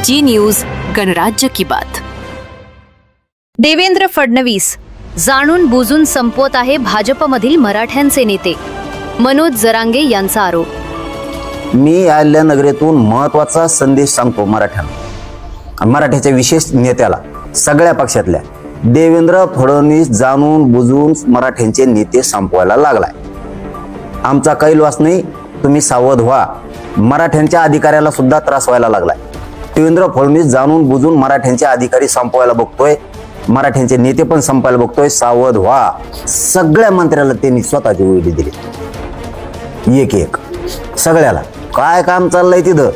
जी news गणराज्य की बात। देवेंद्र फडणवीस जाणून बुजून संपवत आहे भाजपमधील मराठ्यांचे नेते, मनोज जरांगे यांचा आरोप। मी अहिल्यानगरीतून महत्त्वाचा संदेश सांगतो मराठ्यांना, मराठ्याच्या विशेष नेत्याला, सगळ्या पक्षातल्या। देवेंद्र फडणवीस जाणून बुजून मराठ्यांचे नेते संपवायला लागलाय। आमचा कैलवास नाही, तुम्ही सावध व्हा। मराठ्यांच्या अधिकाऱ्याला सुद्धा त्रास व्हायला लागलाय। देवेंद्र फडणवीस जाणून बुजून मराठ्यांचे अधिकारी संपवायला बघतोय, मराठ्यांचे नेते पण संपायला बघतोय। सावध व्हा। सगळ्या मंत्र्याला त्यांनी स्वतःची उडी दिली, एक एक सगळ्याला काय काम चाललंय तिथं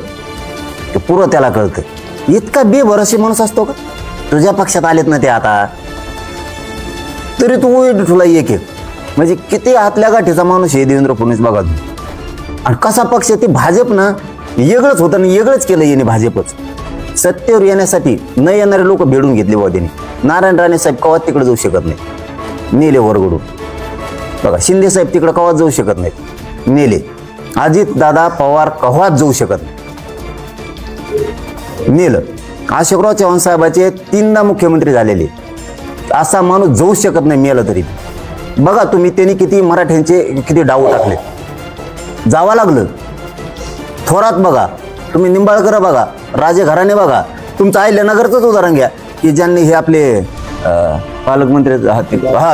ते पुरं त्याला कळतंय। इतका बेभरोशी माणूस असतो का? तुझ्या पक्षात आलेत ना ते आता, तरी तू उडी तुला एक एक, म्हणजे किती आतल्या गाठीचा माणूस आहे देवेंद्र फडणवीस बघा। आणि कसा पक्ष ते भाजप ना, वेगळंच होतं आणि वेगळंच केलं याने भाजपच। सत्तेवर येण्यासाठी न येणारे लोक भेडून घेतले बा त्यांनी। नारायण राणे साहेब कवा तिकडे जाऊ शकत नाही, नेले वरगडून बघा। शिंदे साहेब तिकडे कवा जाऊ शकत नाहीत, नेले। अजित दादा पवार कवाच जाऊ शकत नाही, नेलं। अशोकराव चव्हाण साहेबाचे 3दा मुख्यमंत्री झालेले, असा माणूस जाऊ शकत नाही मेलं तरी। बघा तुम्ही त्यांनी किती मराठ्यांचे किती डाव टाकले, जावं लागलं। थोरात बघा तुम्ही, निंबाळकर बघा, राजे घराणे बघा, तुमचं अहिल्यानगरचंच उदाहरण घ्या की ज्यांनी हे आपले पालकमंत्री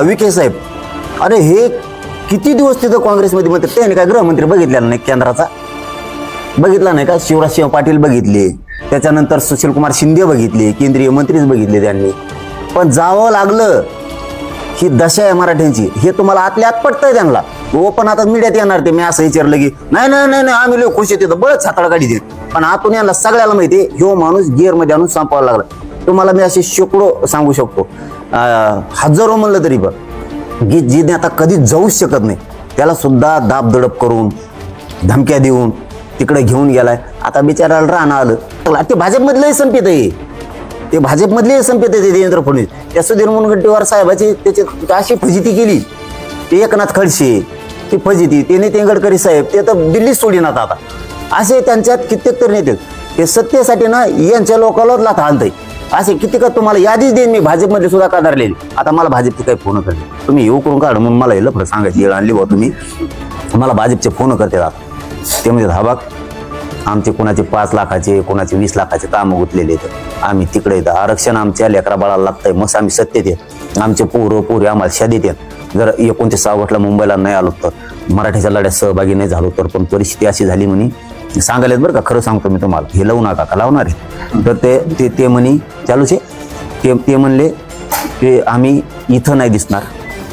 विखे साहेब, अरे हे किती दिवस तिथं काँग्रेसमध्ये मंत्री, त्याने काय गृहमंत्री बघितलेला नाही केंद्राचा, बघितला नाही का? शिवराजसिंह पाटील बघितले, त्याच्यानंतर सुशीलकुमार शिंदे बघितले, केंद्रीय मंत्रीच बघितले त्यांनी, पण जावं लागलं। ही दशा आहे मराठ्यांची, हे तुम्हाला आतल्या आत पटतंय त्यांना। हो पण आता मीडियात येणार ते, मी असं विचारलं की नाही नाही नाही नाही आम्ही लोक खुश येते, बळच हाताळ गाडी देत, पण आतून यांना सगळ्याला माहिती ह्यो माणूस गिअरमध्ये आणून संपवायला लागला। तुम्हाला मी असे शेकडो सांगू शकतो, हजारो म्हणलं तरी बघ, जी नेता कधी जाऊच शकत नाही त्याला सुद्धा दाब दडप करून धमक्या देऊन तिकडे घेऊन गेलाय। आता बिचाराला राहणं आलं, ते भाजपमधलंही संपेत आहे, ते भाजपमधले संपेत आहे देवेंद्र फडणवीस। त्या सुधीर मुनगंटीवार साहेबाची त्याची अशी फजिती केली, ते एकनाथ खडसे ती फजिती, ते नितीन गडकरी साहेब ते तर दिल्लीत सोडिनात आता। असे त्यांच्यात कित्येक तर नेते ते सत्तेसाठी ना यांच्या लोकांना लाथा आणतंय। असे किती का तुम्हाला यादीच देईन मी, भाजपमध्ये सुद्धा का धरलेली। आता मला भाजपचे काही फोन करते, तुम्ही येऊ करून काढ म्हणून मला हे लफडं सांगायची वेळ आणली बा तुम्ही। मला भाजपचे फोन करते आता, ते म्हणजे हा बघ आमचे कोणाचे 5 लाखाचे कोणाचे 20 लाखाचे कामं गुतलेले आहेत, आम्ही तिकडे येतं, आरक्षण आमच्या लेकरा बाळाला लागतंय, मस्त आम्ही सत्तेत येत, आमचे पोरी आम्हाला शादेत येत। जर 29 मुंबईला नाही आलो तर, मराठीच्या लढ्यात सहभागी नाही झालो तर, पण परिस्थिती अशी झाली म्हणे, सांगायला बरं का, खरं सांगतो मी तुम्हाला, हे लावू नका का लावणार आहे तर ते म्हणे चालूच आहे, ते म्हणले की आम्ही इथं नाही दिसणार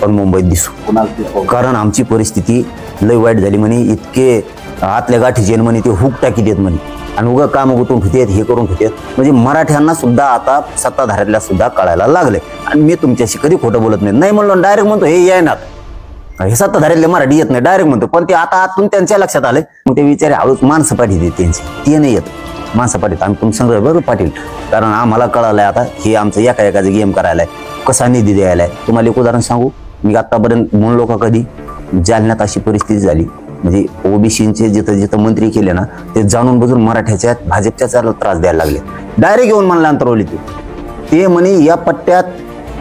पण मुंबईत दिसू, कारण आमची परिस्थिती लय वाईट झाली म्हणे, इतके आतल्या गाठीचे म्हणे ते हुक टाकी देत म्हणे, आणि उगा काम गुतून घेतात, हे करून घेतात। म्हणजे मराठ्यांना सुद्धा आता सत्ताधाऱ्याला सुद्धा कळायला लागले। आणि मी तुमच्याशी कधी खोटं बोलत नाही म्हणलो, डायरेक्ट म्हणतो हे येणार, हे सत्ताधाऱ्यातले मराठी येत नाही डायरेक्ट म्हणतो, पण ते आता आतून त्यांच्या लक्षात आले, मग ते विचारे हळूच माणसं पाठीत येत त्यांची, ते नाही येत माणसं पाठीत। आम्ही तुम संग्रह बरोबर पाटील, कारण आम्हाला कळालंय आता हे आमचं एकाचं गेम करायला आहे, कसा निधी द्यायला आहे। तुम्हाला एक उदाहरण सांगू, मी आतापर्यंत म्हणलो का कधी, जालन्यात अशी परिस्थिती झाली, म्हणजे ओबीसीचे जिथं मंत्री केले ना ते जाणून बुजून मराठ्याच्या भाजपच्या त्रास द्यायला लागले। डायरेक्ट येऊन म्हणला अंतरवली ते म्हणे या पट्ट्यात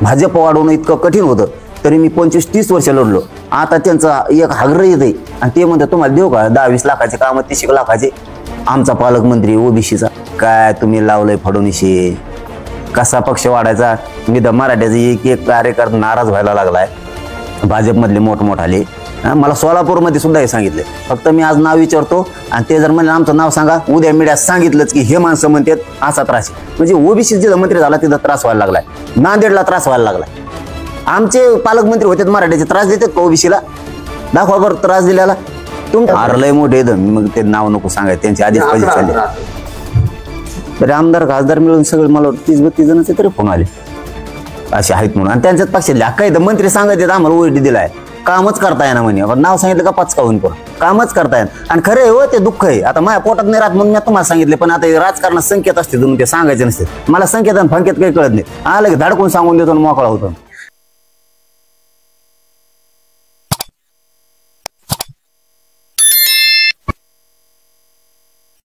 भाजप वाढवणं इतकं कठीण होतं, तरी मी 25-30 वर्ष लढलो। आता त्यांचा एक हागर येते आणि ते म्हणतात तुम्हाला देऊ का 10-20 लाखाचे काम, 30 लाखाचे। आमचा पालकमंत्री ओबीसीचा काय तुम्ही लावलंय फडणवीस, कसा पक्ष वाढायचा। मी तर मराठ्याचे एक कार्यकर्ता नाराज व्हायला लागलाय, भाजपमधले मोठमोठाले। मला सोलापूरमध्ये सुद्धा हे सांगितले, फक्त मी आज नाव विचारतो आणि ते जर म्हणले आमचं नाव सांगा, उद्या मीडियात सांगितलंच की हे माणसं म्हणतात असा त्रास आहे। म्हणजे ओबीसी जिथं मंत्री झाला तिथं त्रास व्हायला लागलाय, नांदेडला त्रास व्हायला लागलाय। आमचे पालकमंत्री होते मराठ्याचे, त्रास देतात का ओबीसीला? दाखवा बरं त्रास दिल्याला तुमच्या हारलंय मोठे, मग ते नाव नको सांगायचं, त्यांचे आधीच पैसे चालले। तरी आमदार खासदार मिळून सगळे मला 30-32 जणांचे तरी फोन आले असे आहेत म्हणून, आणि त्यांच्याच पक्षातले काय तर मंत्री सांगायचे आम्हाला ओढी दिलाय, कामच करता येणार म्हणे, नाव सांगितलं का पचकावून पण कामच करता येणार। आणि खरं आहे हो, ते दुःख आहे आता माझ्या पोटात नाही राहत म्हणून मी तुम्हाला सांगितले, पण आता राजकारणात संकेत असते तुम्ही ते सांगायचे नसते, मला संकेत आणि फंकेत काही कळत नाही, आलं की धाडकून सांगून देतो मोकळा होतो।